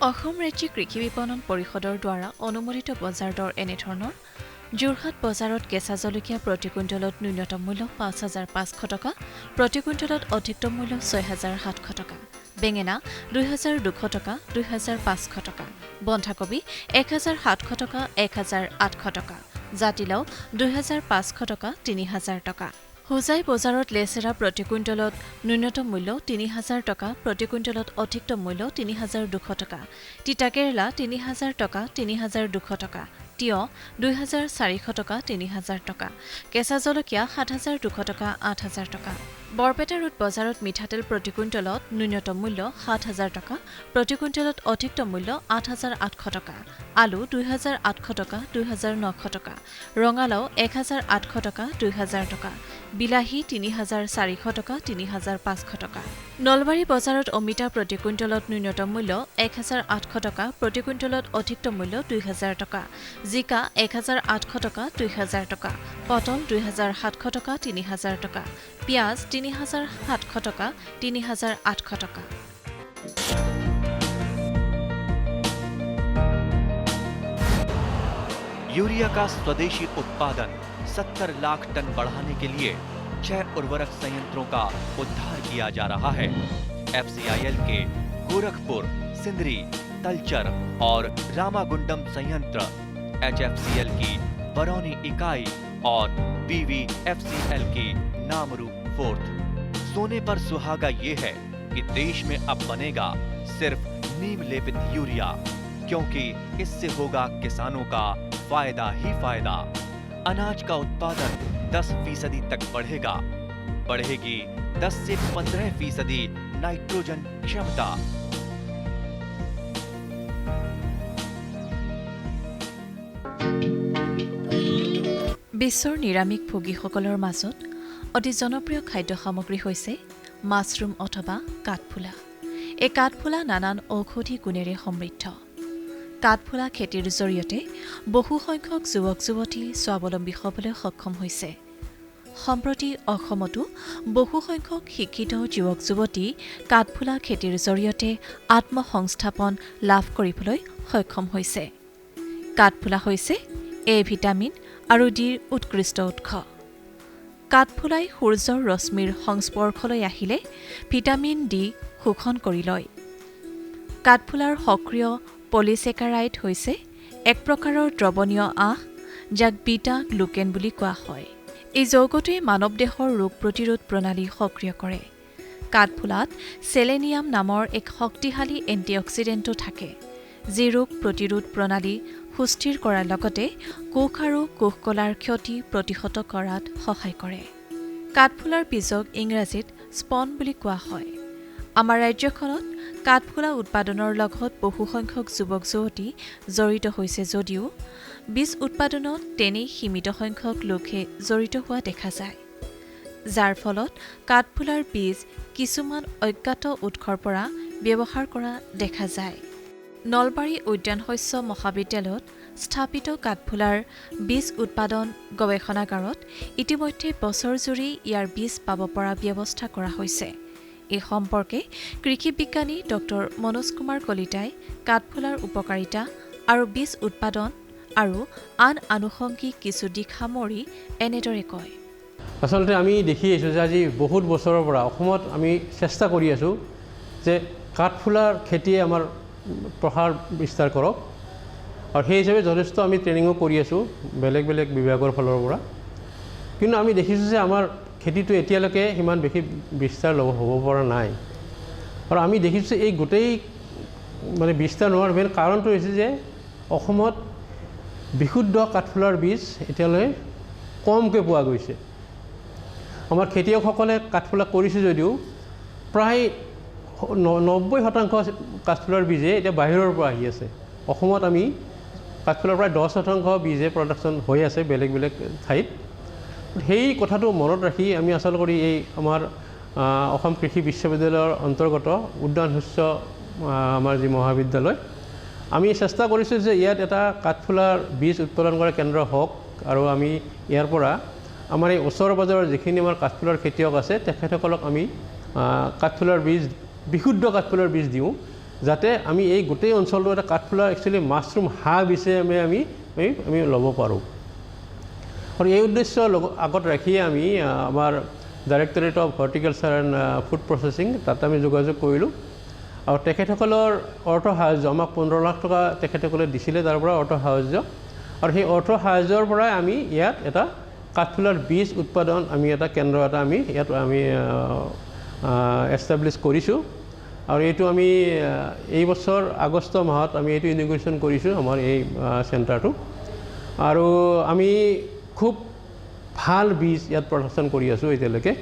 অসম ৰাজ্যিক কৃষি বিপণন পৰিষদৰ দ্বাৰা অনুমোদিত বজাৰ দৰ এনেধৰণৰ যোৰহাট বজাৰত কেঁচা জলকীয়া প্ৰতি কুইণ্টলত ন্যূনতম মূল্য ৫,৫০০ টকা, প্ৰতি কুইণ্টলত অধিকতম মূল্য ৬,৭০০ টকা, বেঙেনা ২,২০০ টকা, ২,৫০০ টকা, বন্ধাকবি ১,৭০০ টকা, ১,৮০০ টকা, জাতিলাও ২,৫০০ টকা, ৩,০০০ টকা। হোজাই বজাৰত লেচেৰা প্ৰতি কুইণ্টলত ন্যূনতম মূল্য ৩,০০০ টকা, প্ৰতি কুইণ্টলত অধিকতম মূল্য ৩,২০০ টকা, তিতাকেৰেলা ৩,০০০ টকা, ৩,২০০ টকা, তিয়হ ২,৪০০ টকা, ৩,০০০ টকা, কেঁচা জলকীয়া ৭,২০০ টকা, ৮,০০০ টকা। বৰপেটা ৰোড বজাৰত মিঠাতেল প্ৰতি কুইণ্টলত ন্যূনতম মূল্য ৭,০০০ টকা, প্ৰতি কুইণ্টলত অধিকতম মূল্য ৮,৮০০ টকা, আলু ২,৮০০ টকা, ২,৯০০ টকা, ৰঙালাও ১,৮০০ টকা, ২,০০০ টকা, বিলাহী ৩,৪০০ টকা, ৩,৫০০ টকা। নলবাৰী বজাৰত অমিতা প্ৰতি কুইণ্টলত ন্যূনতম মূল্য ১,৮০০ টকা, প্ৰতি কুইণ্টলত অধিকতম মূল্য ২,০০০ টকা, জিকা ১,৮০০ টকা, ২,০০০ টকা, পটল ২,৭০০ টকা, ৩,০০০ টকা, পিঁয়াজ ৩,৭০০ টকা, ৩,৮০০ টকা। यूरिया का स्वदेशी उत्पादन 70 लाख टन बढ़ाने के लिए 6 उर्वरक संयंत्रों का उद्धार किया जा रहा है। FCIL के गोरखपुर, सिंदरी, तलचर और रामागुंडम संयंत्र, HFCL की बरौनी इकाई और BVFCL की नामरू फोर्थ। सोने पर सुहागा ये है कि देश में अब बनेगा सिर्फ नीम लेपित यूरिया, क्योंकि इससे होगा किसानों का फायदा ही फायदा। अनाज का उत्पादन 10% तक बढ़ेगा, बढ़ेगी 10 से 15% नाइट्रोजन क्षमता। বিশ্বৰ নিৰামিষ ভোগীসকলৰ মাজত অতি জনপ্ৰিয় খাদ্য সামগ্ৰী হৈছে মাছৰুম অথবা কাঠফুলা। এই কাঠফুলা নানান ঔষধি গুণেৰে সমৃদ্ধ। কাঠফুলা খেতিৰ জৰিয়তে বহুসংখ্যক যুৱক যুৱতী স্বাৱলম্বী হ'বলৈ সক্ষম হৈছে। সম্প্ৰতি অসমতো বহুসংখ্যক শিক্ষিত যুৱক যুৱতী কাঠফুলা খেতিৰ জৰিয়তে আত্মসংস্থাপন লাভ কৰিবলৈ সক্ষম হৈছে। কাঠফুলা হৈছে এ ভিটামিন আৰু ডিৰ উৎকৃষ্ট উৎস। কাঠফুলাই সূৰ্যৰ ৰশ্মিৰ সংস্পৰ্শলৈ আহিলে ভিটামিন ডি শোষণ কৰি লয়। কাঠফুলাৰ সক্ৰিয় পলিছেকাৰাইড হৈছে এক প্ৰকাৰৰ দ্ৰৱণীয় আঁহ, যাক বিটা গ্লুকেন বুলি কোৱা হয়। এই যৌগটোৱে মানৱ দেহৰ ৰোগ প্ৰতিৰোধ প্ৰণালী সক্ৰিয় কৰে। কাঠফুলাত চেলেনিয়াম নামৰ এক শক্তিশালী এণ্টিঅক্সিডেণ্টো থাকে, যি ৰোগ প্ৰতিৰোধ প্ৰণালী সুস্থিৰ কৰাৰ লগতে কোষ আৰু কোষকলাৰ ক্ষতি প্ৰতিহত কৰাত সহায় কৰে। কাঠফুলাৰ বীজক ইংৰাজীত স্পন বুলি কোৱা হয়। আমাৰ ৰাজ্যখনত কাঠফুলা উৎপাদনৰ লগত বহুসংখ্যক যুৱক যুৱতী জড়িত হৈছে যদিও বীজ উৎপাদনত তেনেই সীমিত সংখ্যক লোকে জড়িত হোৱা দেখা যায়, যাৰ ফলত কাঠফুলাৰ বীজ কিছুমান অজ্ঞাত উৎসৰ পৰা ব্যৱহাৰ কৰা দেখা যায়। নলবাৰী উদ্যান শস্য মহাবিদ্যালয়ত স্থাপিত কাঠফুলাৰ বীজ উৎপাদন গৱেষণাগাৰত ইতিমধ্যে বছৰজুৰি ইয়াৰ বীজ পাব পৰা ব্যৱস্থা কৰা হৈছে। এই সম্পৰ্কে কৃষি বিজ্ঞানী ডক্টৰ মনোজ কুমাৰ কলিতাই কাঠফুলাৰ উপকাৰিতা আৰু বীজ উৎপাদন আৰু আন আনুষংগিক কিছু দিশ সামৰি এনেদৰে কয়। আচলতে আমি দেখি আছোঁ যে আজি বহুত বছৰৰ পৰা অসমত আমি চেষ্টা কৰি আছোঁ যে কাঠফুলাৰ খেতিয়ে আমাৰ প্ৰসাৰ বিস্তাৰ কৰক, আৰু সেই হিচাপে যথেষ্ট আমি ট্ৰেইনিঙো কৰি আছোঁ বেলেগ বেলেগ বিভাগৰ ফালৰ পৰা। কিন্তু আমি দেখিছোঁ যে আমাৰ খেতিটো এতিয়ালৈকে সিমান বেছি বিস্তাৰ হ'ব পৰা নাই। আৰু আমি দেখিছোঁ এই গোটেই বিস্তাৰ নোহোৱাৰ মেইন কাৰণটো হৈছে যে অসমত বিশুদ্ধ কাঠফুলাৰ বীজ এতিয়ালৈ কমকৈ পোৱা গৈছে। আমাৰ খেতিয়কসকলে কাঠফুলা কৰিছে যদিও প্ৰায় 90% কাঠফুলাৰ বীজে এতিয়া বাহিৰৰ পৰা আহি আছে। অসমত আমি কাঠফুলাৰ প্ৰায় 10% বীজে প্ৰডাকশ্যন হৈ আছে বেলেগ বেলেগ ঠাইত। সেই কথাটো মনত ৰাখি আমি আচল কৰি এই আমাৰ অসম কৃষি বিশ্ববিদ্যালয়ৰ অন্তৰ্গত উদ্যান শস্য আমাৰ যি মহাবিদ্যালয়, আমি চেষ্টা কৰিছোঁ যে ইয়াত এটা কাঠফুলাৰ বীজ উৎপাদন কৰা কেন্দ্ৰ হওক, আৰু আমি ইয়াৰ পৰা আমাৰ এই ওচৰ পাজৰৰ যিখিনি আমাৰ কাঠফুলাৰ খেতিয়ক আছে তেখেতসকলক আমি কাঠফুলাৰ বীজ, বিশুদ্ধ কাঠফুলাৰ বীজ দিওঁ, যাতে আমি এই গোটেই অঞ্চলটো এটা কাঠফুলাৰ একচুৱেলি মাছৰুম হাব হিচাপে আমি ল'ব পাৰোঁ। আৰু এই উদ্দেশ্য আগত ৰাখিয়ে আমি আমাৰ directorate of horticulture and food processing তাত আমি যোগাযোগ কৰিলোঁ আৰু তেখেতসকলৰ অৰ্থ সাহায্য আমাক 15 লাখ টকা তেখেতসকলে দিছিলে তাৰ পৰা অৰ্থ সাহায্য আৰু সেই অৰ্থ সাহায্যৰ পৰাই আমি ইয়াত এটা কাঠফুলাৰ বীজ উৎপাদন আমি এটা কেন্দ্ৰ এটা আমি ইয়াত আমি এষ্টাব্লিছ কৰিছোঁ আৰু এইটো আমি এই বছৰ আগষ্ট মাহত আমি এইটো ইনগ্ৰেশ্যন কৰিছোঁ আমাৰ এই চেণ্টাৰটো আৰু আমি খুব ভাল বীজ ইয়াত প্ৰডাকশ্যন কৰি আছোঁ এতিয়ালৈকে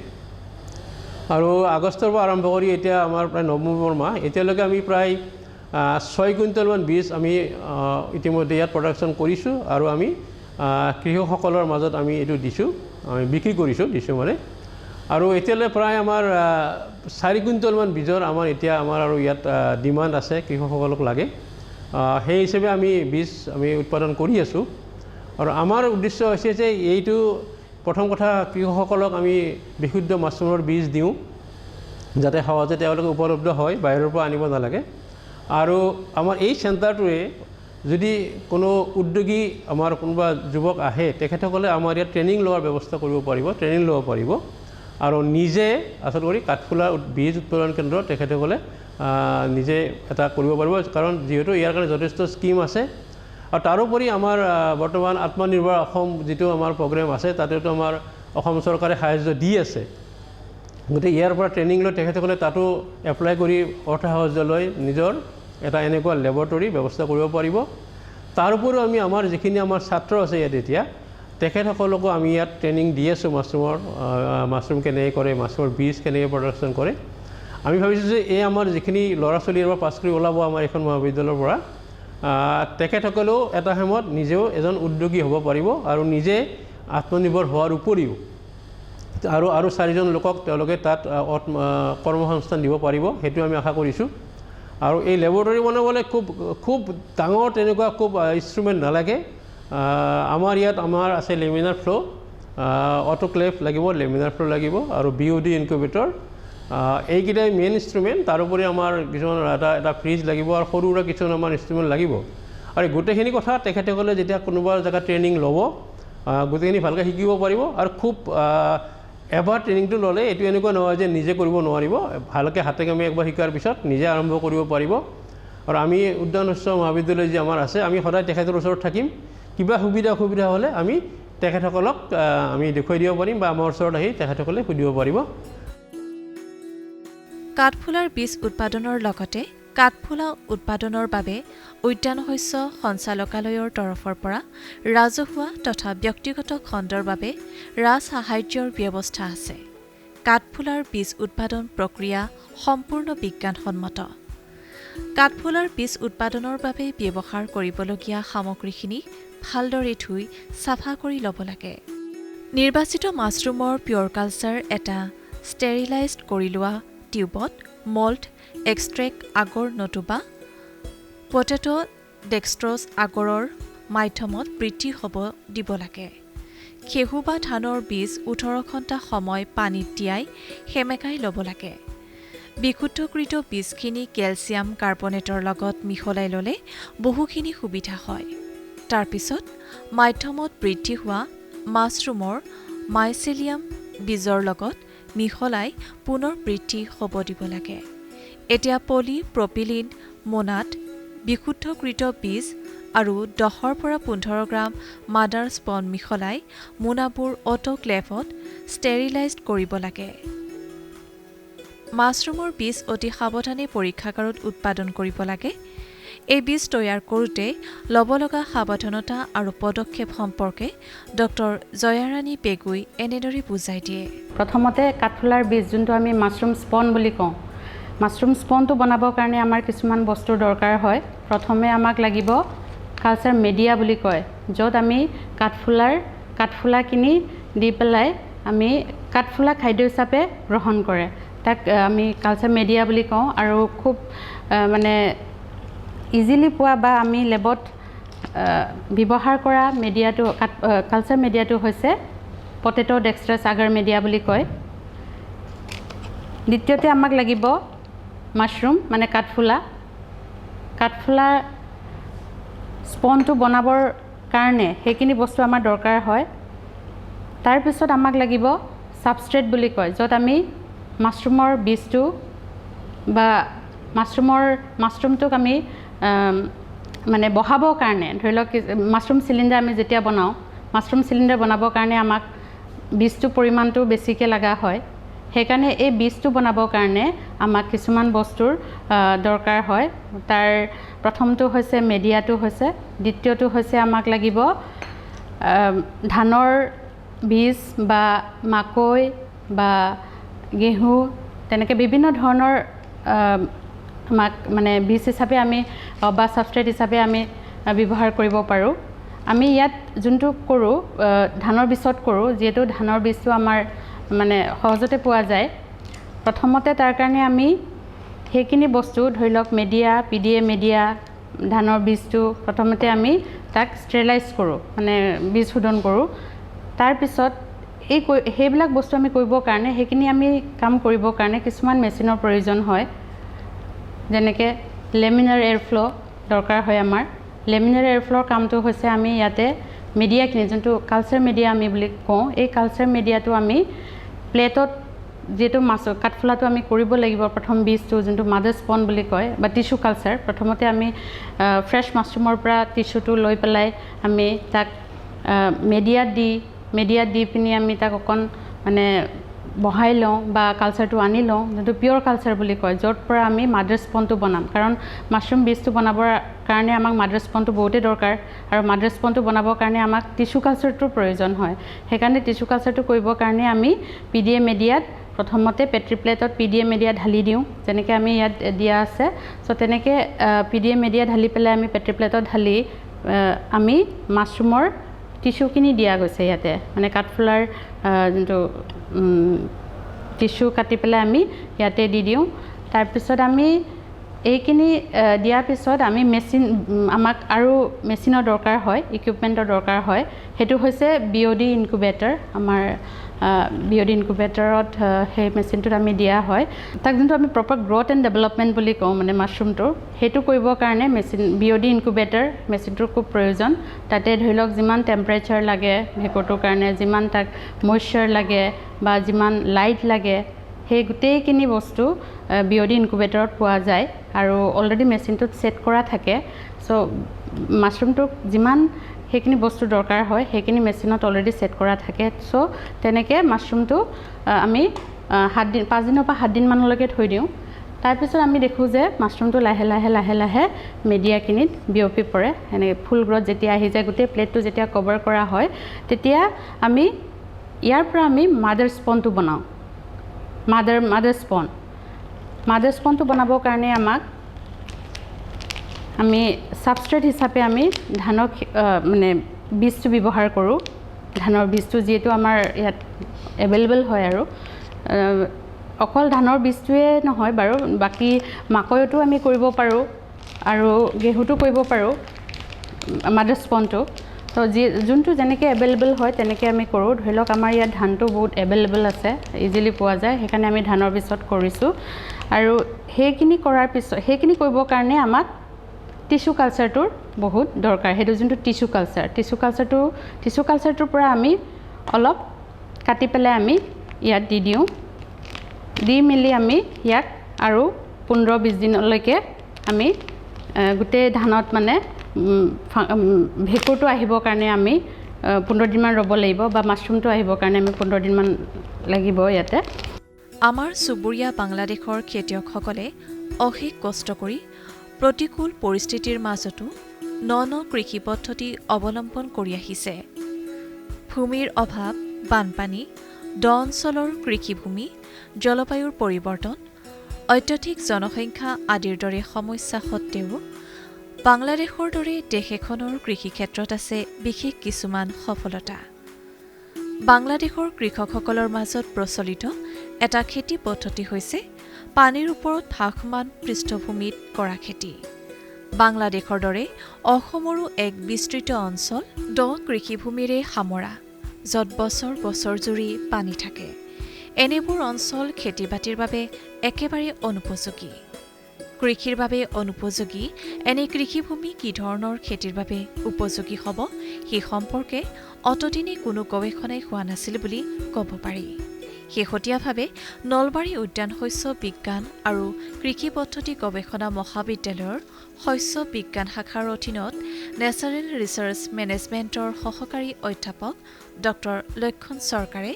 আৰু আগষ্টৰ পৰা আৰম্ভ কৰি এতিয়া আমাৰ প্ৰায় নৱেম্বৰ মাহ এতিয়ালৈকে আমি প্ৰায় 6 কুইণ্টেলমান বীজ আমি ইতিমধ্যে ইয়াত প্ৰডাকশ্যন কৰিছোঁ আৰু আমি কৃষকসকলৰ মাজত আমি এইটো দিছোঁ আমি বিক্ৰী দিছোঁ মানে আৰু এতিয়ালৈ প্ৰায় আমাৰ 4 কুইণ্টেলমান বীজৰ আমাৰ এতিয়া আমাৰ আৰু ইয়াত ডিমাণ্ড আছে কৃষকসকলক লাগে সেই হিচাপে আমি বীজ আমি উৎপাদন কৰি আছোঁ আৰু আমাৰ উদ্দেশ্য হৈছে যে এইটো প্ৰথম কথা কৃষকসকলক আমি বিশুদ্ধ মাছৰুমৰ বীজ দিওঁ যাতে সহজে তেওঁলোকে উপলব্ধ হয় বাহিৰৰ পৰা আনিব নালাগে আৰু আমাৰ এই চেণ্টাৰটোৱে যদি কোনো উদ্যোগী আমাৰ কোনোবা যুৱক আহে তেখেতসকলে আমাৰ ইয়াত ট্ৰেইনিং লোৱাৰ ব্যৱস্থা কৰিব পাৰিব ট্ৰেইনিং ল'ব পাৰিব আৰু নিজে আচলতে কৰি কাঠফুলা বীজ উৎপাদন কেন্দ্ৰ তেখেতসকলে নিজে এটা কৰিব পাৰিব কাৰণ যিহেতু ইয়াৰ কাৰণে যথেষ্ট স্কিম আছে আৰু তাৰোপৰি আমাৰ বৰ্তমান আত্মনিৰ্ভৰ অসম যিটো আমাৰ প্ৰগ্ৰেম আছে তাতেতো আমাৰ অসম চৰকাৰে সাহায্য দি আছে গতিকে ইয়াৰ পৰা ট্ৰেইনিং লৈ তেখেতসকলে তাতো এপ্লাই কৰি অৰ্থ সাহায্য লৈ নিজৰ এটা এনেকুৱা লেবৰেটৰী ব্যৱস্থা কৰিব পাৰিব তাৰোপৰিও আমি আমাৰ যিখিনি আমাৰ ছাত্ৰ আছে ইয়াত এতিয়া তেখেতসকলকো আমি ইয়াত ট্ৰেইনিং দি আছোঁ মাছৰুম কেনেকৈ কৰে মাছৰুমৰ বীজ কেনেকৈ প্ৰডাকশ্যন কৰে আমি ভাবিছোঁ যে এই আমাৰ যিখিনি ল'ৰা ছোৱালী এবাৰ পাছ কৰি ওলাব আমাৰ এখন মহাবিদ্যালয়ৰ পৰা তেখেতসকলেও এটা সময়ত নিজেও এজন উদ্যোগী হ'ব পাৰিব আৰু নিজে আত্মনিৰ্ভৰ হোৱাৰ উপৰিও আৰু 4জন লোকক তেওঁলোকে তাত কৰ্মসংস্থান দিব পাৰিব সেইটো আমি আশা কৰিছোঁ আৰু এই লেবৰেটৰী বনাবলৈ খুব ডাঙৰ তেনেকুৱা খুব ইনষ্ট্ৰুমেণ্ট নালাগে আমাৰ ইয়াত আমাৰ আছে লেমিনাৰ ফ্ল' অটোক্লেভ লাগিব লেমিনাৰ ফ্ল' লাগিব আৰু BOD ইনকিউবেটৰ এইকেইটাই মেইন ইনষ্ট্ৰুমেণ্ট তাৰোপৰি আমাৰ কিছুমান এটা ফ্ৰিজ লাগিব আৰু সৰু সুৰা কিছুমান আমাৰ ইনষ্ট্ৰুমেণ্ট লাগিব আৰু গোটেইখিনি কথা তেখেতসকলে যেতিয়া কোনোবা জেগাত ট্ৰেইনিং ল'ব গোটেইখিনি ভালকৈ শিকিব পাৰিব আৰু খুব এবাৰ ট্ৰেইনিংটো ল'লে এইটো এনেকুৱা নহয় যে নিজে কৰিব নোৱাৰিব ভালকৈ হাতে কামে একবাৰ শিকাৰ পিছত নিজে আৰম্ভ কৰিব পাৰিব আৰু আমি উদ্যান শস্য মহাবিদ্যালয় যি আমাৰ আছে আমি সদায় তেখেতৰ ওচৰত থাকিম কিবা অসুবিধা হ'লে আমি তেখেতসকলক আমি দেখুৱাই দিব পাৰিম বা আমাৰ ওচৰত আহি তেখেতসকলে সুধিব পাৰিব কাঠফুলাৰ বীজ উৎপাদনৰ লগতে কাঠফুলা উৎপাদনৰ বাবে উদ্যান শস্য সঞ্চালকালয়ৰ তৰফৰ পৰা ৰাজহুৱা তথা ব্যক্তিগত খণ্ডৰ বাবে ৰাজসাহায্যৰ ব্যৱস্থা আছে কাঠফুলাৰ বীজ উৎপাদন প্ৰক্ৰিয়া সম্পূৰ্ণ বিজ্ঞানসন্মত কাঠফুলাৰ বীজ উৎপাদনৰ বাবে ব্যৱহাৰ কৰিবলগীয়া সামগ্ৰীখিনি ভালদৰে ধুই চাফা কৰি ল'ব লাগে নিৰ্বাচিত মাছৰুমৰ পিয়ৰ কালচাৰ এটা ষ্টেৰিলাইজড কৰি লোৱা টিউবত মল্ট এক্সট্ৰেক্ট আগৰ নতুবা পটেটো ডেক্সট্ৰছ আগৰৰ মাধ্যমত বৃদ্ধি হ'ব দিব লাগে ঘেঁহু বা ধানৰ বীজ 18 ঘণ্টা সময় পানীত তিয়াই সেমেকাই ল'ব লাগে বিশুদ্ধকৃত বীজখিনি কেলছিয়াম কাৰ্বনেটৰ লগত মিহলাই ল'লে বহুখিনি সুবিধা হয় তাৰপিছত মাধ্যমত বৃদ্ধি হোৱা মাছৰুমৰ মাইচেলিয়াম বীজৰ লগত মিহলাই পুনৰ বৃদ্ধি হ'ব দিব লাগে এতিয়া পলি প্ৰপিলিন মোনাত বিশুদ্ধকৃত বীজ আৰু 10 পৰা 15 গ্ৰাম মাদাৰ স্পন মিহলাই মোনাবোৰ অটোক্লেভত ষ্টেৰিলাইজড কৰিব লাগে মাছৰুমৰ বীজ অতি সাৱধানে পৰীক্ষাগাৰত উৎপাদন কৰিব লাগে এই বীজ তৈয়াৰ কৰোঁতে ল'ব লগা সাৱধানতা আৰু পদক্ষেপ সম্পৰ্কে ডক্টৰ জয়াৰাণী পেগুই এনেদৰে বুজাই দিয়ে প্ৰথমতে কাঠফুলাৰ বীজ যোনটো আমি মাছৰুম স্পন বুলি কওঁ মাছৰুম স্পনটো বনাবৰ কাৰণে আমাৰ কিছুমান বস্তুৰ দৰকাৰ হয় প্ৰথমে আমাক লাগিব কালচাৰ মিডিয়া বুলি কয় য'ত আমি কাঠফুলাখিনি দি পেলাই আমি কাঠফুলা খাদ্য হিচাপে গ্ৰহণ কৰে তাক আমি কালচাৰ মিডিয়া বুলি কওঁ আৰু খুব মানে ইজিলি পোৱা বা আমি লেবত ব্যৱহাৰ কৰা মিডিয়াটো কালচাৰ মিডিয়াটো হৈছে পটেটো ডেক্সট্ৰাছ আগাৰ মিডিয়া বুলি কয় দ্বিতীয়তে আমাক লাগিব মাছৰুম মানে কাঠফুলা কাঠফুলা স্পনটো বনাবৰ কাৰণে সেইখিনি বস্তু আমাৰ দৰকাৰ হয় তাৰপিছত আমাক লাগিব সাবষ্ট্ৰেট বুলি কয় য'ত আমি মাছৰুমৰ বীজটো বা মাছৰুমটোক আমি মানে বহাবৰ কাৰণে ধৰি লওক মাছৰুম চিলিণ্ডাৰ আমি যেতিয়া বনাওঁ মাছৰুম চিলিণ্ডাৰ বনাবৰ কাৰণে আমাক বীজটো পৰিমাণটো বেছিকৈ লগা হয় সেইকাৰণে এই বীজটো বনাবৰ কাৰণে আমাক কিছুমান বস্তুৰ দৰকাৰ হয় তাৰ প্ৰথমটো হৈছে মেডিয়াটো হৈছে দ্বিতীয়টো হৈছে আমাক লাগিব ধানৰ বীজ বা মাকৈ বা গেহু তেনেকৈ বিভিন্ন ধৰণৰ আমাক মানে বীজ হিচাপে আমি বা সাবষ্ট্ৰেট হিচাপে আমি ব্যৱহাৰ কৰিব পাৰোঁ আমি ইয়াত যোনটো কৰোঁ ধানৰ বীজত কৰোঁ যিহেতু ধানৰ বীজটো আমাৰ মানে সহজতে পোৱা যায় প্ৰথমতে তাৰ কাৰণে আমি সেইখিনি বস্তু ধৰি লওক মেডিয়া PDA মেডিয়া ধানৰ বীজটো প্ৰথমতে আমি তাক ষ্টেৰিলাইজ কৰোঁ মানে বীজ শোধন কৰোঁ তাৰপিছত সেইবিলাক বস্তু আমি কৰিবৰ কাৰণে সেইখিনি আমি কাম কৰিবৰ কাৰণে কিছুমান মেচিনৰ প্ৰয়োজন হয় যেনেকৈ লেমিনাৰ এয়াৰ ফ্ল' দৰকাৰ হয় আমাৰ লেমিনাৰ এয়াৰ ফ্ল'ৰ কামটো হৈছে আমি ইয়াতে মিডিয়াখিনি যোনটো কালচাৰ মিডিয়া আমি বুলি কওঁ এই কালচাৰ মিডিয়াটো আমি প্লেটত যিহেতু কাঠফুলাটো আমি কৰিব লাগিব প্ৰথম বীজটো যোনটো মাদাৰ স্পন বুলি কয় বা টিচু কালচাৰ প্ৰথমতে আমি ফ্ৰেছ মাছৰুমৰ পৰা টিচুটো লৈ পেলাই আমি তাক মেডিয়াত দি পিনি আমি তাক অকণ মানে বহাই লওঁ বা কালচাৰটো আনি লওঁ যোনটো পিয়ৰ কালচাৰ বুলি কয় য'ৰ পৰা আমি মাদাৰ স্পনটো বনাম কাৰণ মাছৰুম বীজটো বনাবৰ কাৰণে আমাক মাদাৰ স্পনটো বহুতেই দৰকাৰ আৰু মাদাৰ স্পনটো বনাবৰ কাৰণে আমাক টিচু কালচাৰটোৰ প্ৰয়োজন হয় সেইকাৰণে টিচু কালচাৰটো কৰিবৰ কাৰণে আমি PDA মেডিয়াত প্ৰথমতে পেট্ৰি প্লেটত PDA মেডিয়া ঢালি দিওঁ যেনেকৈ আমি ইয়াত দিয়া আছে চ' তেনেকৈ PDA মেডিয়া ঢালি পেলাই আমি পেট্ৰি প্লেটত ঢালি আমি মাছৰুমৰ টিচুখিনি দিয়া গৈছে ইয়াতে মানে কাঠফুলাৰ যোনটো টিচু কাটি পেলাই আমি ইয়াতে দি দিওঁ তাৰপিছত আমি এইখিনি দিয়াৰ পিছত আমি আমাক আৰু মেচিনৰ দৰকাৰ হয় ইকুইপমেণ্টৰ দৰকাৰ হয় সেইটো হৈছে BOD ইনকুবেটৰ আমাৰ BOD ইনকুবেটৰত সেই মেচিনটোত আমি দিয়া হয় তাক যোনটো আমি প্ৰপাৰ গ্ৰ'থ এণ্ড ডেভেলপমেণ্ট বুলি কওঁ মানে মাছৰুমটোৰ সেইটো কৰিবৰ কাৰণে BOD ইনকুবেটৰ মেচিনটোৰ খুব প্ৰয়োজন তাতে ধৰি লওক যিমান টেম্পাৰেচাৰ লাগে ভেঁকুৰটোৰ কাৰণে যিমান তাক মইশ্চাৰ লাগে বা যিমান লাইট লাগে সেই গোটেইখিনি বস্তু BOD ইনকুবেটৰত পোৱা যায় আৰু অলৰেডি মেচিনটোত ছেট কৰা থাকে চ' মাছৰুমটোক যিমান সেইখিনি বস্তু দৰকাৰ হয় সেইখিনি মেচিনত অলৰেডি ছেট কৰা থাকে চ' তেনেকৈ মাছৰুমটো আমি 5 দিনৰ পৰা 7 দিনমানলৈকে থৈ দিওঁ তাৰপিছত আমি দেখোঁ যে মাছৰুমটো লাহে লাহে মেডিয়াখিনিত বিয়পি পৰে এনেকৈ ফুল গ্ৰথ যেতিয়া আহি যায় গোটেই প্লেটটো যেতিয়া কভাৰ কৰা হয় তেতিয়া আমি ইয়াৰ পৰা আমি মাদাৰ স্পনটো বনাওঁ মাদাৰ স্পনটো বনাবৰ কাৰণে আমি সাবষ্ট্ৰেট হিচাপে আমি ধানৰ মানে বীজটো ব্যৱহাৰ কৰোঁ ধানৰ বীজটো যিহেতু আমাৰ ইয়াত এভেইলেবল হয় আৰু অকল ধানৰ বীজটোৱে নহয় বাৰু বাকী মাকৈটো আমি কৰিব পাৰোঁ আৰু গেহুটো কৰিব পাৰোঁ মাদাৰ স্পনটো তো যোনটো যেনেকৈ এভেইলেবল হয় তেনেকৈ আমি কৰোঁ ধৰি লওক আমাৰ ইয়াত ধানটো বহুত এভেইলেবল আছে ইজিলি পোৱা যায় সেইকাৰণে আমি ধানৰ বীজত কৰিছোঁ আৰু সেইখিনি কৰিবৰ কাৰণে আমাক টিচু কালচাৰটোৰ বহুত দৰকাৰ সেইটো যোনটো টিচু কালচাৰটোৰ পৰা আমি অলপ কাটি পেলাই আমি ইয়াত দি দিওঁ দি মেলি আমি ইয়াক আৰু 15-20 দিনলৈকে আমি গোটেই ধানত মানে ভেঁকুৰটো আহিবৰ কাৰণে আমি 15 দিনমান ৰ'ব লাগিব বা মাছৰুমটো আহিবৰ কাৰণে আমি 15 দিনমান লাগিব ইয়াতে আমাৰ চুবুৰীয়া বাংলাদেশৰ খেতিয়কসকলে অশেষ কষ্ট কৰি প্ৰতিকূল পৰিস্থিতিৰ মাজতো ন কৃষি পদ্ধতি অৱলম্বন কৰি আহিছে ভূমিৰ অভাৱ বানপানী দ অঞ্চলৰ কৃষিভূমি জলবায়ুৰ পৰিৱৰ্তন অত্যধিক জনসংখ্যা আদিৰ দৰে সমস্যা সত্ত্বেও বাংলাদেশৰ দৰে দেশ এখনৰ কৃষি ক্ষেত্ৰত আছে বিশেষ কিছুমান সফলতা বাংলাদেশৰ কৃষকসকলৰ মাজত প্ৰচলিত এটা খেতি পদ্ধতি হৈছে পানীৰ ওপৰত ভাসমান পৃষ্ঠভূমিত কৰা খেতি বাংলাদেশৰ দৰে অসমৰো এক বিস্তৃত অঞ্চল দ কৃষিভূমিৰে সামৰা য'ত বছৰ জুৰি পানী থাকে এনেবোৰ অঞ্চল খেতি বাতিৰ বাবে একেবাৰে অনুপযোগী কৃষিৰ বাবে অনুপযোগী এনে কৃষিভূমি কি ধৰণৰ খেতিৰ বাবে উপযোগী হ'ব সেই সম্পৰ্কে অতদিনে কোনো গৱেষণাই হোৱা নাছিল বুলি ক'ব পাৰি। শেহতীয়াভাৱে নলবাৰী উদ্যান শস্য বিজ্ঞান আৰু কৃষি পদ্ধতি গৱেষণা মহাবিদ্যালয়ৰ শস্য বিজ্ঞান শাখাৰ অধীনত নেচাৰেল ৰিচাৰ্চ মেনেজমেণ্টৰ সহকাৰী অধ্যাপক ডক্টৰ লক্ষণ চৰকাৰে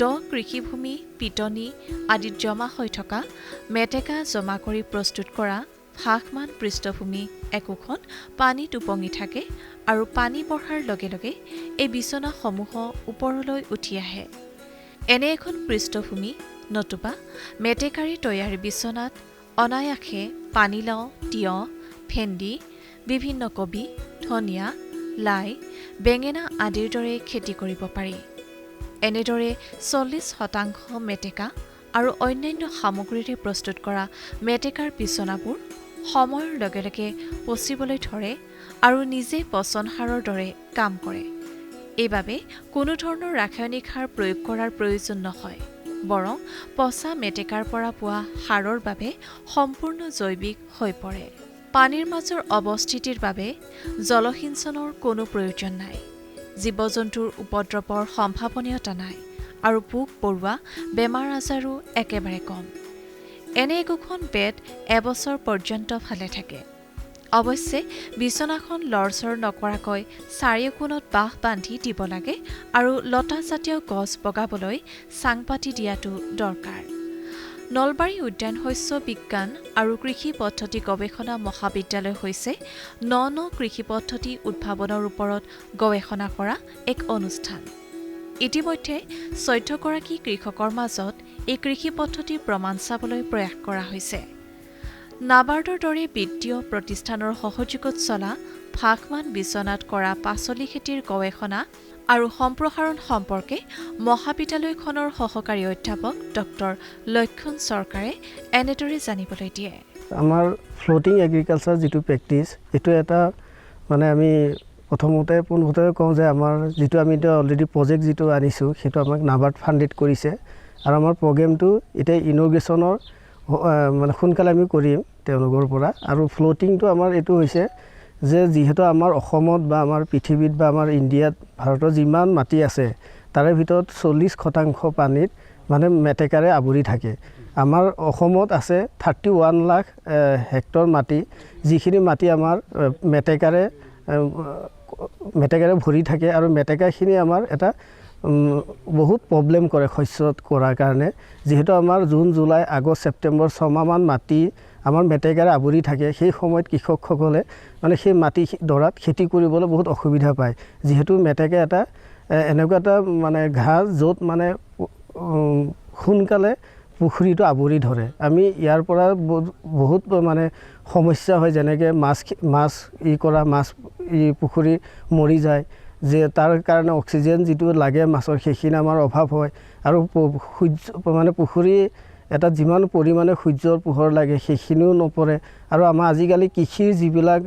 দ কৃষিভূমি পিটনি আদিত জমা হৈ থকা মেটেকা জমা কৰি প্ৰস্তুত কৰা ভাসমান পৃষ্ঠভূমি একোখন পানীত উপঙি থাকে আৰু পানী বঢ়াৰ লগে লগে এই বিচনাসমূহ ওপৰলৈ উঠি আহে। এনে এখন পৃষ্ঠভূমি নতুবা মেটেকাৰী তৈয়াৰী বিচনাত অনায়াসে পানীলাও, তিয়ঁহ, ভেন্দি, বিভিন্ন কবি, ধনিয়া, লাই, বেঙেনা আদিৰ দৰে খেতি কৰিব পাৰি। এনেদৰে 40% মেটেকা আৰু অন্যান্য সামগ্ৰীৰে প্ৰস্তুত কৰা মেটেকাৰ বিচনাবোৰ সময়ৰ লগে লগে পচিবলৈ ধৰে আৰু নিজে পচন সাৰৰ দৰে কাম কৰে। এইবাবে কোনো ধৰণৰ ৰাসায়নিক সাৰ প্ৰয়োগ কৰাৰ প্ৰয়োজন নহয়, বৰং পচা মেটেকাৰ পৰা পোৱা সাৰৰ বাবে সম্পূৰ্ণ জৈৱিক হৈ পৰে। পানীৰ মাজৰ অৱস্থিতিৰ বাবে জলসিঞ্চনৰ কোনো প্ৰয়োজন নাই, জীৱ-জন্তুৰ উপদ্ৰৱৰ সম্ভাৱনীয়তা নাই আৰু পোক পৰুৱা বেমাৰ আজাৰো একেবাৰে কম। এনে একোখন বেড এবছৰ পৰ্যন্ত ভালে থাকে। অৱশ্যে বিচনাখন লৰচৰ নকৰাকৈ চাৰিওকোণত বাঁহ বান্ধি দিব লাগে আৰু লতাজাতীয় গছ বগাবলৈ চাং পাতি দিয়াটো দৰকাৰ। নলবাৰী উদ্যান শস্য বিজ্ঞান আৰু কৃষি পদ্ধতি গৱেষণা মহাবিদ্যালয় হৈছে ন কৃষি পদ্ধতি উদ্ভাৱনৰ ওপৰত গৱেষণা কৰা এক অনুষ্ঠান। ইতিমধ্যে 14গৰাকী কৃষকৰ মাজত এই কৃষি পদ্ধতিৰ প্ৰমাণ চাবলৈ প্ৰয়াস কৰা হৈছে। নাবাৰ্ডৰ দৰে বিত্তীয় প্ৰতিষ্ঠানৰ সহযোগত চলা ভাসমান বিচনাত কৰা পাচলি খেতিৰ গৱেষণা আৰু সম্প্ৰসাৰণ সম্পৰ্কে মহাবিদ্যালয়খনৰ সহকাৰী অধ্যাপক ডক্টৰ লক্ষণ চৰকাৰে এনেদৰে জানিবলৈ দিয়ে। আমাৰ ফ্লোটিং এগ্ৰিকালচাৰ যিটো প্ৰেক্টিছ, এইটো এটা মানে আমি প্ৰথমতে পোনপটীয়াকৈ কওঁ যে আমাৰ যিটো আমি এতিয়া অলৰেডি প্ৰজেক্ট যিটো আনিছোঁ সেইটো আমাক নাবাৰ্ড ফাণ্ডেড কৰিছে আৰু আমাৰ প্ৰগ্ৰেমটো এতিয়া ইনগ্ৰেশ্যনৰ মানে সোনকালে আমি কৰিম তেওঁলোকৰ পৰা। আৰু ফ্লোটিংটো আমাৰ এইটো হৈছে যে যিহেতু আমাৰ অসমত বা আমাৰ পৃথিৱীত বা আমাৰ ইণ্ডিয়াত ভাৰতৰ যিমান মাটি আছে তাৰে ভিতৰত 40% পানীত মানে মেটেকাৰে আৱৰি থাকে। আমাৰ অসমত আছে 31 লাখ হেক্টৰ মাটি, যিখিনি মাটি আমাৰ মেটেকাৰে ভৰি থাকে আৰু মেটেকাখিনি আমাৰ এটা বহুত প্ৰব্লেম কৰে শস্যত কৰাৰ কাৰণে। যিহেতু আমাৰ জুন, জুলাই, আগষ্ট, ছেপ্টেম্বৰ 6 মাহমান মাটি আমাৰ মেটেকাৰে আৱৰি থাকে, সেই সময়ত কৃষকসকলে মানে সেই মাটি ডৰাত খেতি কৰিবলৈ বহুত অসুবিধা পায়। যিহেতু মেটেকা এটা এনেকুৱা এটা মানে ঘাঁহ য'ত মানে সোনকালে পুখুৰীটো আৱৰি ধৰে। আমি ইয়াৰ পৰা বহুত মানে সমস্যা হয়, যেনেকৈ মাছ পুখুৰী মৰি যায়, যে তাৰ কাৰণে অক্সিজেন যিটো লাগে মাছৰ সেইখিনি আমাৰ অভাৱ হয়। আৰু মানে পুখুৰী এটা যিমান পৰিমাণে সূৰ্যৰ পোহৰ লাগে সেইখিনিও নপৰে। আৰু আমাৰ আজিকালি কৃষিৰ যিবিলাক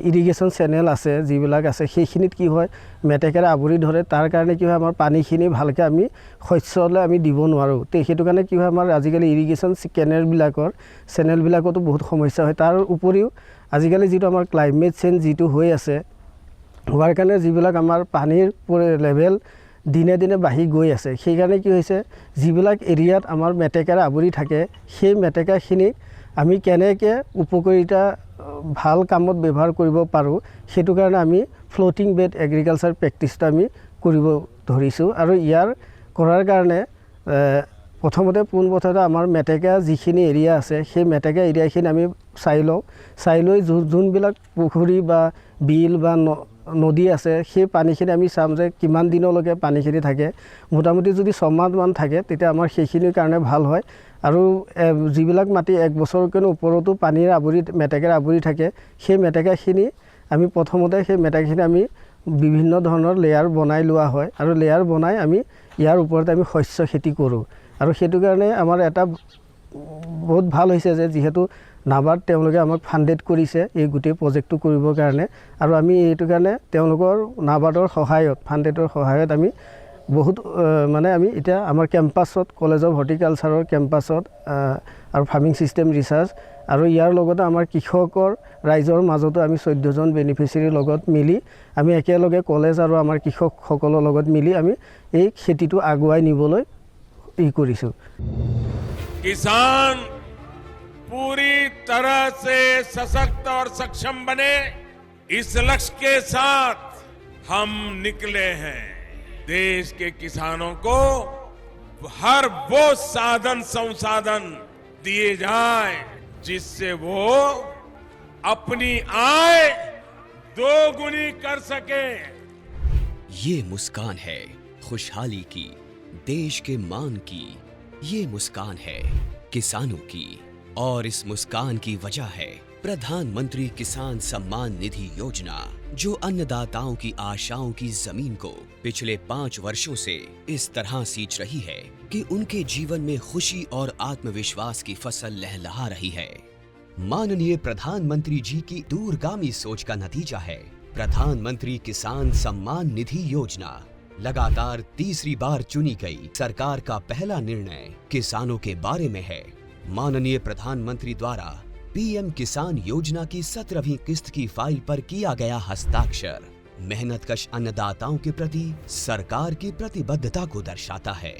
ইৰিগেশ্যন চেনেল আছে যিবিলাক আছে সেইখিনিত কি হয় মেটেকাৰে আৱৰি ধৰে। তাৰ কাৰণে কি হয় আমাৰ পানীখিনি ভালকৈ আমি শস্যলৈ আমি দিব নোৱাৰোঁ। তো সেইটো কাৰণে কি হয় আমাৰ আজিকালি ইৰিগেশ্যন চেনেলবিলাকতো বহুত সমস্যা হয়। তাৰ উপৰিও আজিকালি যিটো আমাৰ ক্লাইমেট চেঞ্জ যিটো হৈ আছে, হোৱাৰ কাৰণে যিবিলাক আমাৰ পানীৰ লেভেল দিনে দিনে বাঢ়ি গৈ আছে, সেইকাৰণে কি হৈছে যিবিলাক এৰিয়াত আমাৰ মেটেকাৰে আৱৰি থাকে সেই মেটেকাখিনিক আমি কেনেকৈ উপকাৰিতা ভাল কামত ব্যৱহাৰ কৰিব পাৰোঁ, সেইটো কাৰণে আমি ফ্লোটিং বেড এগ্ৰিকালচাৰ প্ৰেক্টিছটো আমি কৰিব ধৰিছোঁ। আৰু ইয়াৰ কৰাৰ কাৰণে প্ৰথমতে পোনপ্ৰথমতে আমাৰ মেটেকা যিখিনি এৰিয়া আছে সেই মেটেকা এৰিয়াখিনি আমি চাই লৈ যোনবিলাক পুখুৰী বা বিল বা নদী আছে সেই পানীখিনি আমি চাম যে কিমান দিনলৈকে পানীখিনি থাকে। মোটামুটি যদি 6 মাহমান থাকে তেতিয়া আমাৰ সেইখিনিৰ কাৰণে ভাল হয়। আৰু যিবিলাক মাটি 1 বছৰকৈ ওপৰতো মেটেকাৰে আৱৰি থাকে সেই মেটেকাখিনি আমি প্ৰথমতে সেই মেটেকাখিনি আমি বিভিন্ন ধৰণৰ লেয়াৰ বনাই লোৱা হয় আৰু লেয়াৰ বনাই আমি ইয়াৰ ওপৰতে আমি শস্য খেতি কৰোঁ। আৰু সেইটো কাৰণে আমাৰ এটা বহুত ভাল হৈছে যে যিহেতু নাবাৰ্ড তেওঁলোকে আমাক ফাণ্ডেড কৰিছে এই গোটেই প্ৰজেক্টটো কৰিবৰ কাৰণে। আৰু আমি এইটো কাৰণে তেওঁলোকৰ নাবাৰ্ডৰ ফাণ্ডেডৰ সহায়ত আমি বহুত মানে আমি এতিয়া আমাৰ কেম্পাছত কলেজ অফ হৰ্টিকালচাৰৰ কেম্পাছত আৰু ফাৰ্মিং ছিষ্টেম ৰিচাৰ্চ আৰু ইয়াৰ লগতে আমাৰ কৃষকৰ ৰাইজৰ মাজতো আমি 14জন বেনিফিচিয়াৰীৰ লগত মিলি আমি একেলগে কলেজ আৰু আমাৰ কৃষকসকলৰ লগত মিলি আমি এই খেতিটো আগুৱাই নিবলৈ কৰিছোঁ। किसान पूरी तरह से सशक्त और सक्षम बने, इस लक्ष्य के साथ हम निकले हैं। देश के किसानों को हर वो साधन संसाधन दिए जाए जिससे वो अपनी आय दोगुनी कर सके। ये मुस्कान है खुशहाली की, देश के मान की। ये मुस्कान है किसानों की, और इस मुस्कान की वजह है प्रधानमंत्री किसान सम्मान निधि योजना, जो अन्नदाताओं की आशाओं की जमीन को पिछले 5 वर्षों से इस तरह सींच रही है कि उनके जीवन में खुशी और आत्मविश्वास की फसल लहलहा रही है। माननीय प्रधानमंत्री जी की दूरगामी सोच का नतीजा है प्रधानमंत्री किसान सम्मान निधि योजना। लगातार तीसरी बार चुनी गई सरकार का पहला निर्णय किसानों के बारे में है। माननीय प्रधानमंत्री द्वारा पीएम किसान योजना की 17वीं किस्त की फाइल पर किया गया हस्ताक्षर मेहनतकश अन्नदाताओं के प्रति सरकार की प्रतिबद्धता को दर्शाता है।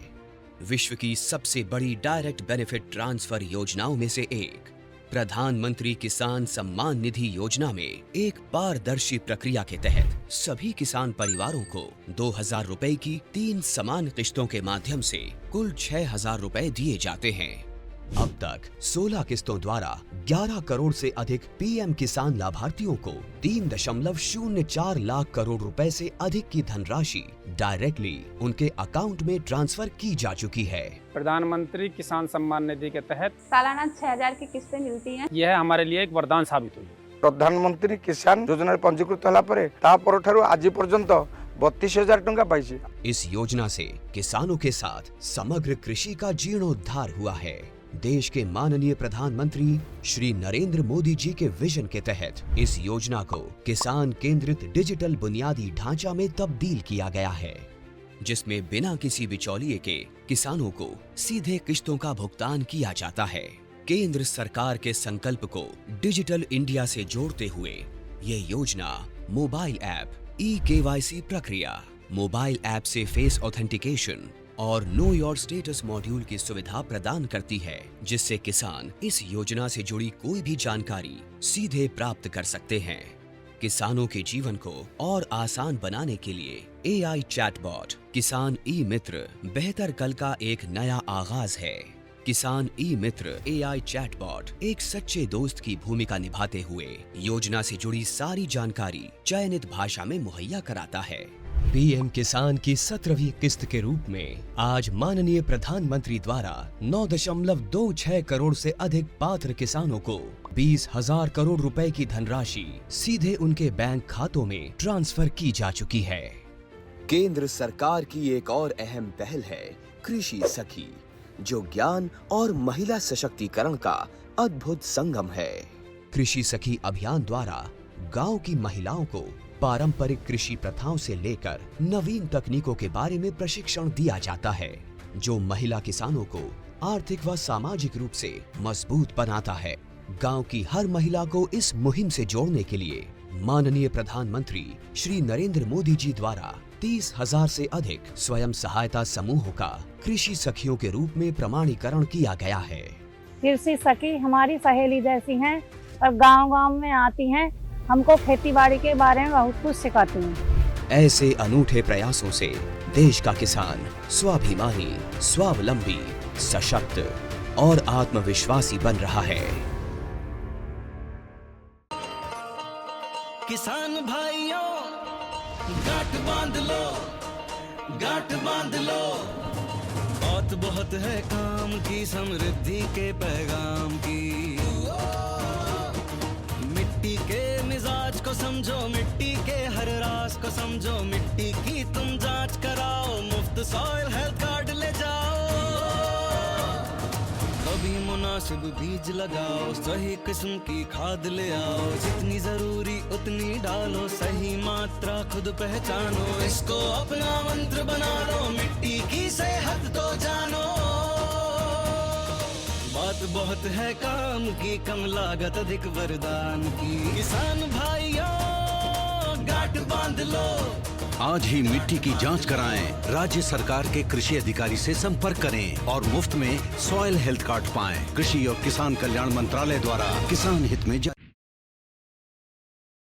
विश्व की सबसे बड़ी डायरेक्ट बेनिफिट ट्रांसफर योजनाओं में से एक प्रधानमंत्री किसान सम्मान निधि योजना में एक पारदर्शी प्रक्रिया के तहत सभी किसान परिवारों को 2000 रुपए की 3 समान किस्तों के माध्यम से कुल 6000 रुपए दिए जाते हैं। अब तक 16 किस्तों द्वारा 11 करोड़ से अधिक पीएम किसान लाभार्थियों को 3.04 लाख करोड़ रुपए से अधिक की धनराशि डायरेक्टली उनके अकाउंट में ट्रांसफर की जा चुकी है। प्रधानमंत्री किसान सम्मान निधि के तहत सालाना 6000 की किस्तें मिलती हैं। यह हमारे लिए एक वरदान साबित हुई। प्रधानमंत्री किसान योजना पंजीकृत होला परे ता परठारु आज पर्यंत 32,000 टंका पाइछि। इस योजना से किसानों के साथ समग्र कृषि का जीर्णोद्धार हुआ है। देश के माननीय प्रधानमंत्री श्री नरेंद्र मोदी जी के विजन के तहत इस योजना को किसान केंद्रित डिजिटल बुनियादी ढांचा में तब्दील किया गया है, जिसमें बिना किसी बिचौलिए के किसानों को सीधे किस्तों का भुगतान किया जाता है। केंद्र सरकार के संकल्प को डिजिटल इंडिया से जोड़ते हुए ये योजना मोबाइल ऐप, eKYC प्रक्रिया, मोबाइल ऐप से फेस ऑथेंटिकेशन और नो योर स्टेटस मॉड्यूल की सुविधा प्रदान करती है, जिससे किसान इस योजना से जुड़ी कोई भी जानकारी सीधे प्राप्त कर सकते हैं। किसानों के जीवन को और आसान बनाने के लिए AI चैटबॉट किसान ई मित्र बेहतर कल का एक नया आगाज है। किसान ई मित्र AI चैटबॉट एक सच्चे दोस्त की भूमिका निभाते हुए योजना से जुड़ी सारी जानकारी चयनित भाषा में मुहैया कराता है। पीएम किसान की 17वीं किस्त के रूप में आज माननीय प्रधानमंत्री द्वारा 9.26 करोड़ से अधिक पात्र किसानों को 20,000 करोड़ रुपए की धनराशि सीधे उनके बैंक खातों में ट्रांसफर की जा चुकी है। केंद्र सरकार की एक और अहम पहल है कृषि सखी, जो ज्ञान और महिला सशक्तिकरण का अद्भुत संगम है। कृषि सखी अभियान द्वारा गांव की महिलाओं को पारंपरिक कृषि प्रथाओं से लेकर नवीन तकनीकों के बारे में प्रशिक्षण दिया जाता है, जो महिला किसानों को आर्थिक व सामाजिक रूप से मजबूत बनाता है। गांव की हर महिला को इस मुहिम से जोड़ने के लिए माननीय प्रधानमंत्री श्री नरेंद्र मोदी जी द्वारा 30,000 से अधिक स्वयं सहायता समूहों का कृषि सखियों के रूप में प्रमाणीकरण किया गया है। कृषि सखी हमारी सहेली जैसी हैं और गांव-गांव में आती हैं, हमको खेतीबाड़ी के बारे में बहुत कुछ सिखाती हैं। ऐसे अनूठे प्रयासों से देश का किसान स्वाभिमानी, स्वावलंबी, सशक्त और आत्मविश्वासी बन रहा है। किसान भाइयों गांठ बांध लो, गांठ बांध लो, बहुत बहुत है काम की, समृद्धि के पैगाम की। मिट्टी के मिजाज को समझो, मिट्टी के हर राज को समझो, मिट्टी की तुम जांच कराओ, मुफ्त सॉइल हेल्थ कार्ड ले जाओ। कभी मुनासिब बीज लगाओ, सही किस्म की खाद ले आओ, जितनी जरूरी उतनी डालो, सही मात्रा खुद पहचानो, इसको अपना मंत्र बना लो, मिट्टी की सेहत तो जानो। बात बहुत है काम की, कम लागत अधिक वरदान की, किसान भाइयों गांठ बांध लो। आज ही मिट्टी की जांच कराएं, राज्य सरकार के कृषि अधिकारी से संपर्क करें और मुफ्त में सॉइल हेल्थ कार्ड पाएं। कृषि और किसान कल्याण मंत्रालय द्वारा किसान हित में जारी।